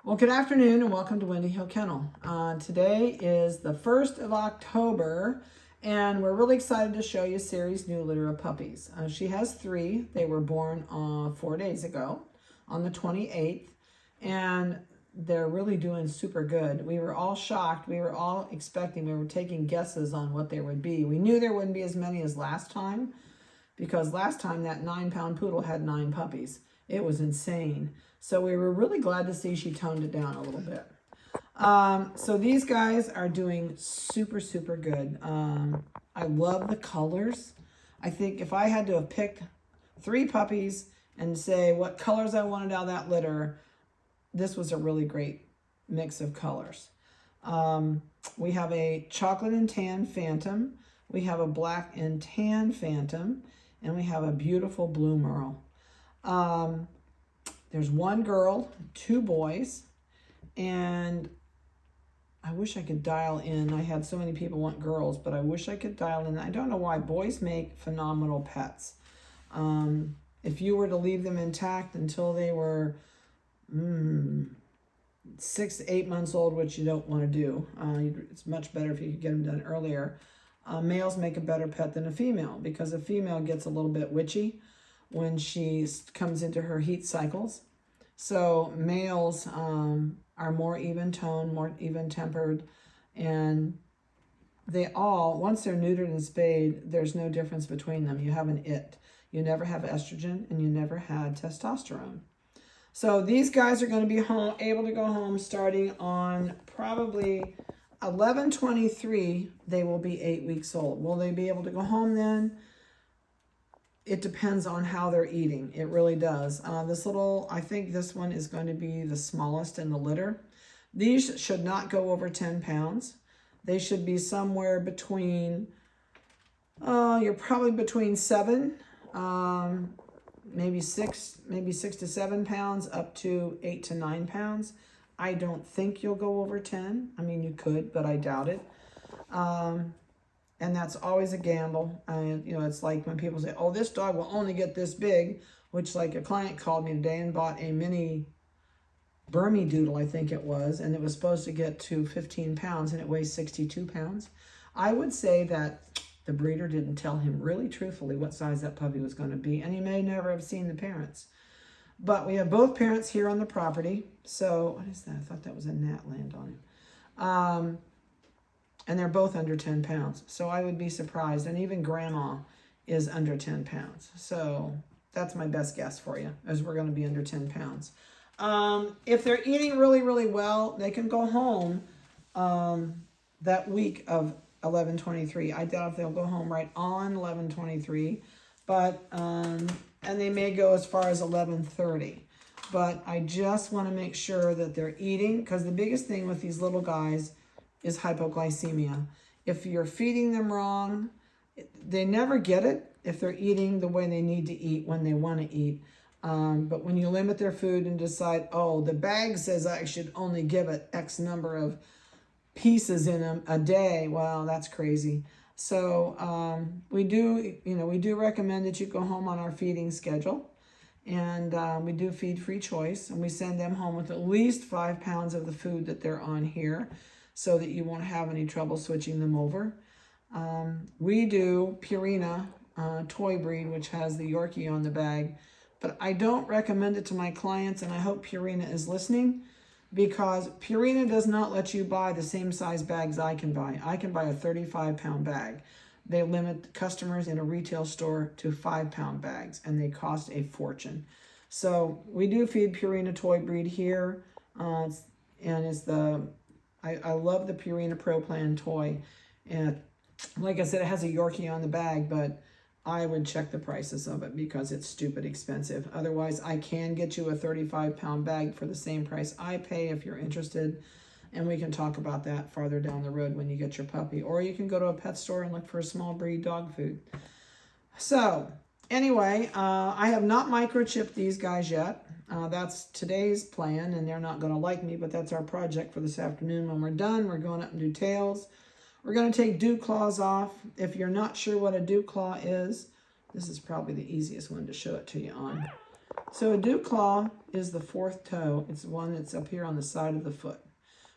Well, good afternoon and welcome to Windy Hill Kennel. Today is the 1st of October and we're really excited to show you Siri's new litter of puppies. She has 3. They were born 4 days ago on the 28th and they're really doing super good. We were all shocked. We were all expecting, we were taking guesses on what they would be. We knew there wouldn't be as many as last time because last time that 9-pound poodle had 9 puppies. It was insane. So we were really glad to see she toned it down a little bit. So these guys are doing super, super good. I love the colors. I think if I had to have picked 3 puppies and say what colors I wanted out of that litter, this was a really great mix of colors. We have a chocolate and tan phantom. We have a black and tan phantom. And we have a beautiful blue merle. There's 1 girl, 2 boys, and I wish I could dial in. I had so many people want girls, but I wish I could dial in. I don't know why. Boys make phenomenal pets. If you were to leave them intact until they were 6 to 8 months old, which you don't want to do, it's much better if you could get them done earlier. Males make a better pet than a female because a female gets a little bit witchy when she comes into her heat cycles. So males are more even toned, more even tempered, and they all, once they're neutered and spayed, there's no difference between them. You have an it. You never have estrogen and you never had testosterone. So these guys are going to be able to go home starting on probably 11/23. They will be 8 weeks old. Will they be able to go home then? It depends on how they're eating. It really does. I think this one is going to be the smallest in the litter. These should not go over 10 pounds. They should be somewhere between, you're probably between 7, maybe 6 to 7 pounds up to 8 to 9 pounds. I don't think you'll go over 10. I mean, you could, but I doubt it. And that's always a gamble. It's like when people say, oh, this dog will only get this big, which like a client called me today and bought a mini Burmese doodle, I think it was, and it was supposed to get to 15 pounds and it weighs 62 pounds. I would say that the breeder didn't tell him really truthfully what size that puppy was going to be, and he may never have seen the parents. But we have both parents here on the property. So, what is that? I thought that was a gnat land on him. And they're both under 10 pounds. So I would be surprised. And even grandma is under 10 pounds. So that's my best guess for you, as we're going to be under 10 pounds. If they're eating really, really well, they can go home that week of 11/23. I doubt if they'll go home right on 11/23. But, and they may go as far as 11:30. But I just want to make sure that they're eating, because the biggest thing with these little guys is hypoglycemia. If you're feeding them wrong, they never get it if they're eating the way they need to eat when they want to eat. But when you limit their food and decide, oh, the bag says I should only give it X number of pieces in them a day, well, that's crazy. So we do recommend that you go home on our feeding schedule. And we do feed free choice, and we send them home with at least 5 pounds of the food that they're on here, so that you won't have any trouble switching them over. We do Purina toy breed, which has the Yorkie on the bag, but I don't recommend it to my clients, and I hope Purina is listening, because Purina does not let you buy the same size bags I can buy. I can buy a 35-pound bag. They limit customers in a retail store to 5-pound bags, and they cost a fortune. So we do feed Purina toy breed here, and it's I love the Purina Pro Plan toy. And like I said, it has a Yorkie on the bag, but I would check the prices of it because it's stupid expensive. Otherwise, I can get you a 35-pound bag for the same price I pay if you're interested. And we can talk about that farther down the road when you get your puppy. Or you can go to a pet store and look for a small breed dog food. So anyway, I have not microchipped these guys yet. That's today's plan, and they're not going to like me, but that's our project for this afternoon. When we're done, we're going up and do tails. We're going to take dew claws off. If you're not sure what a dew claw is, this is probably the easiest one to show it to you on. So a dew claw is the fourth toe. It's the one that's up here on the side of the foot.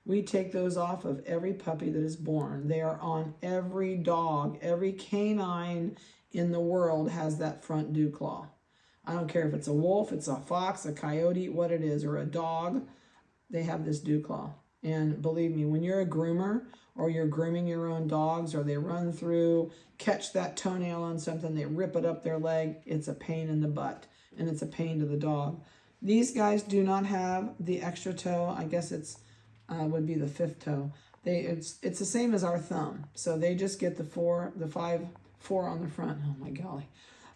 We take those off of every puppy that is born. They are on every dog. Every canine in the world has that front dew claw. I don't care if it's a wolf, it's a fox, a coyote, what it is, or a dog, they have this dew claw. And believe me, when you're a groomer or you're grooming your own dogs or they run through, catch that toenail on something, they rip it up their leg, it's a pain in the butt and it's a pain to the dog. These guys do not have the extra toe. I guess it's would be the fifth toe. It's the same as our thumb. So they just get the four on the front. Oh my golly.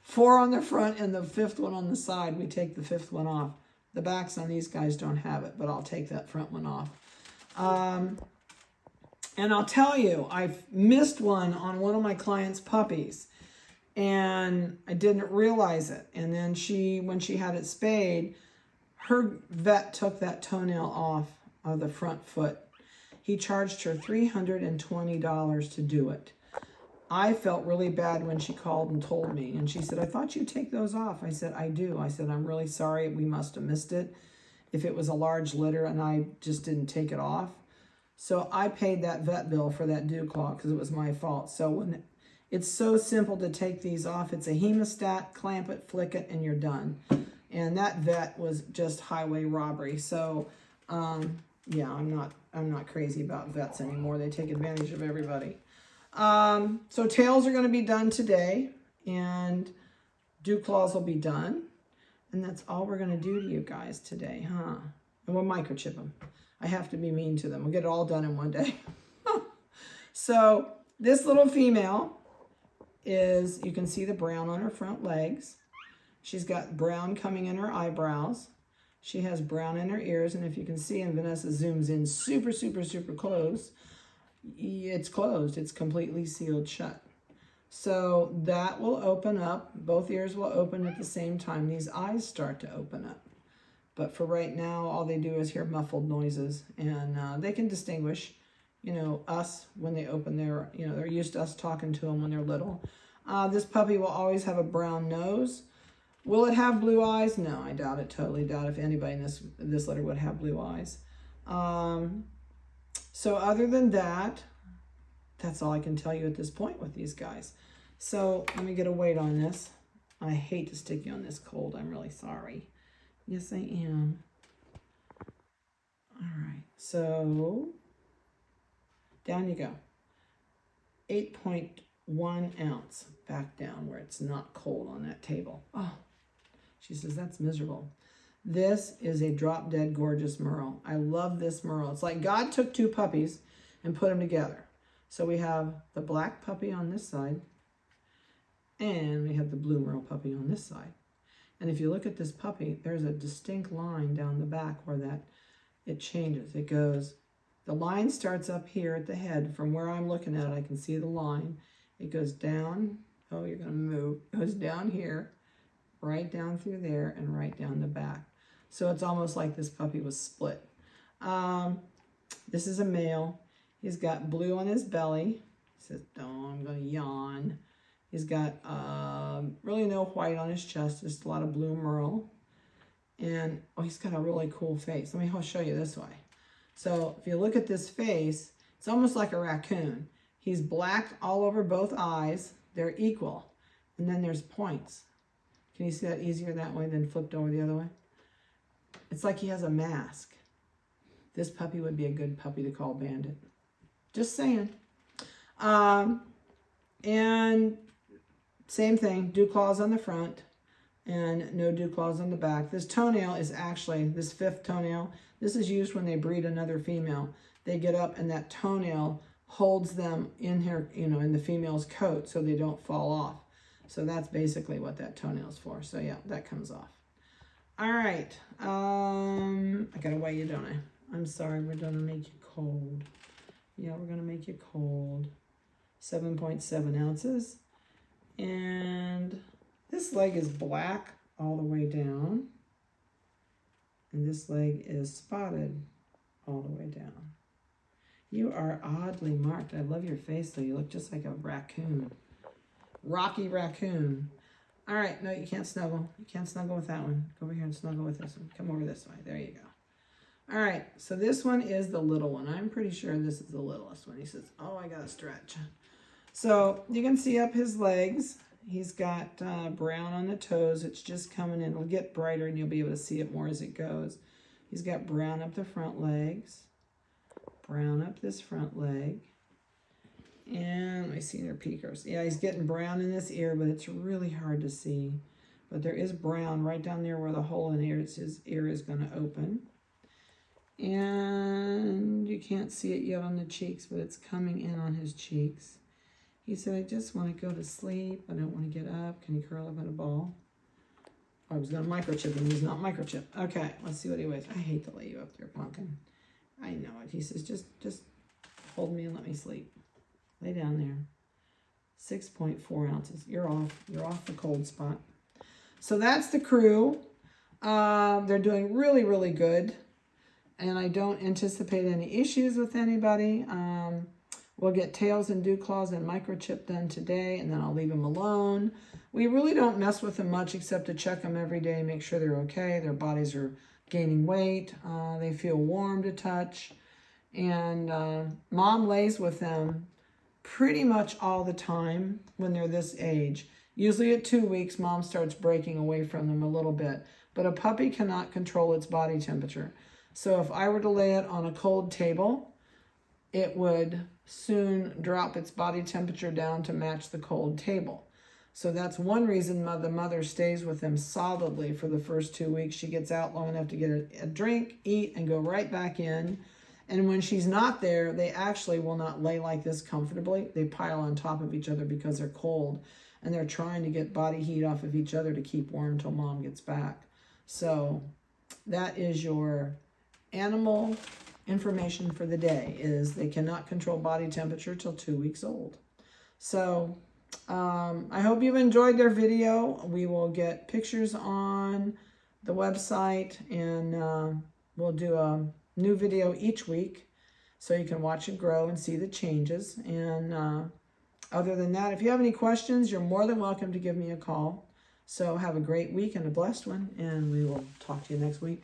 4 on the front and the fifth one on the side. We take the fifth one off. The backs on these guys don't have it, but I'll take that front one off. And I'll tell you, I've missed one on one of my clients' puppies, and I didn't realize it. And then when she had it spayed, her vet took that toenail off of the front foot. He charged her $320 to do it. I felt really bad when she called and told me, and she said, I thought you'd take those off. I said, I do. I said, I'm really sorry. We must have missed it if it was a large litter and I just didn't take it off. So I paid that vet bill for that dew claw because it was my fault. So it's so simple to take these off. It's a hemostat, clamp it, flick it, and you're done. And that vet was just highway robbery. So yeah, I'm not crazy about vets anymore. They take advantage of everybody. So tails are going to be done today, and dew claws will be done. And that's all we're going to do to you guys today, huh? And we'll microchip them. I have to be mean to them. We'll get it all done in one day. So this little female is, you can see the brown on her front legs. She's got brown coming in her eyebrows. She has brown in her ears. And if you can see, and Vanessa zooms in super, super, super close, it's closed. It's completely sealed shut. So that will open up. Both ears will open at the same time. These eyes start to open up. But for right now, all they do is hear muffled noises. And they can distinguish, us when they open their, they're used to us talking to them when they're little. This puppy will always have a brown nose. Will it have blue eyes? No, I doubt it. Totally doubt if anybody in this litter would have blue eyes. So other than that, that's all I can tell you at this point with these guys. So let me get a weight on this. I hate to stick you on this cold. I'm really sorry. Yes, I am. All right. So down you go. 8.1 ounce. Back down where it's not cold on that table. Oh, she says, that's miserable. This is a drop dead gorgeous merle. I love this merle. It's like God took 2 puppies and put them together. So we have the black puppy on this side, and we have the blue merle puppy on this side. And if you look at this puppy, there's a distinct line down the back where it changes. It goes, the line starts up here at the head. From where I'm looking at it, I can see the line. It goes down. Oh, you're going to move. It goes down here, right down through there, and right down the back. So it's almost like this puppy was split. This is a male. He's got blue on his belly. He says, oh, I'm going to yawn. He's got really no white on his chest, just a lot of blue merle. And, oh, he's got a really cool face. Let me show you this way. So if you look at this face, it's almost like a raccoon. He's black all over both eyes. They're equal. And then there's points. Can you see that easier that way than flipped over the other way? It's like he has a mask. This puppy would be a good puppy to call Bandit. Just saying. And same thing, dew claws on the front and no dew claws on the back. This toenail is actually, this 5th toenail, this is used when they breed another female. They get up and that toenail holds them in her, in the female's coat so they don't fall off. So that's basically what that toenail is for. So yeah, that comes off. All right. I gotta weigh you, don't I? I'm sorry, we're gonna make you cold. Yeah, we're gonna make you cold. 7.7 ounces. And this leg is black all the way down. And this leg is spotted all the way down. You are oddly marked. I love your face though. You look just like a raccoon. Rocky raccoon. All right, no, you can't snuggle. You can't snuggle with that one. Go over here and snuggle with this one. Come over this way. There you go. All right, so this one is the little one. I'm pretty sure this is the littlest one. He says, oh, I got to stretch. So you can see up his legs. He's got brown on the toes. It's just coming in. It'll get brighter and you'll be able to see it more as it goes. He's got brown up the front legs, brown up this front leg. And let me see their peekers. Yeah, he's getting brown in this ear, but it's really hard to see. But there is brown right down there where the hole in his ear is going to open. And you can't see it yet on the cheeks, but it's coming in on his cheeks. He said, I just want to go to sleep. I don't want to get up. Can you curl up in a ball? Oh, I was going to microchip him. He's not microchipped. Okay, let's see what he weighs. I hate to lay you up there, Pumpkin. I know it. He says, just hold me and let me sleep. Lay down there. 6.4 ounces. You're off the cold spot. So that's the crew. They're doing really, really good. And I don't anticipate any issues with anybody. We'll get tails and dew claws and microchip done today, and then I'll leave them alone. We really don't mess with them much except to check them every day, make sure they're okay. Their bodies are gaining weight. They feel warm to touch. And Mom lays with them pretty much all the time when they're this age. Usually at 2 weeks, Mom starts breaking away from them a little bit. But a puppy cannot control its body temperature. So if I were to lay it on a cold table, it would soon drop its body temperature down to match the cold table. So that's one reason the mother stays with them solidly for the first 2 weeks. She gets out long enough to get a drink, eat, and go right back in. And when she's not there, they actually will not lay like this comfortably. They pile on top of each other because they're cold. And they're trying to get body heat off of each other to keep warm until Mom gets back. So that is your animal information for the day, is they cannot control body temperature till 2 weeks old. So I hope you've enjoyed their video. We will get pictures on the website, and we'll do a new video each week so you can watch it grow and see the changes. And other than that, if you have any questions, you're more than welcome to give me a call. So have a great week and a blessed one, and we will talk to you next week.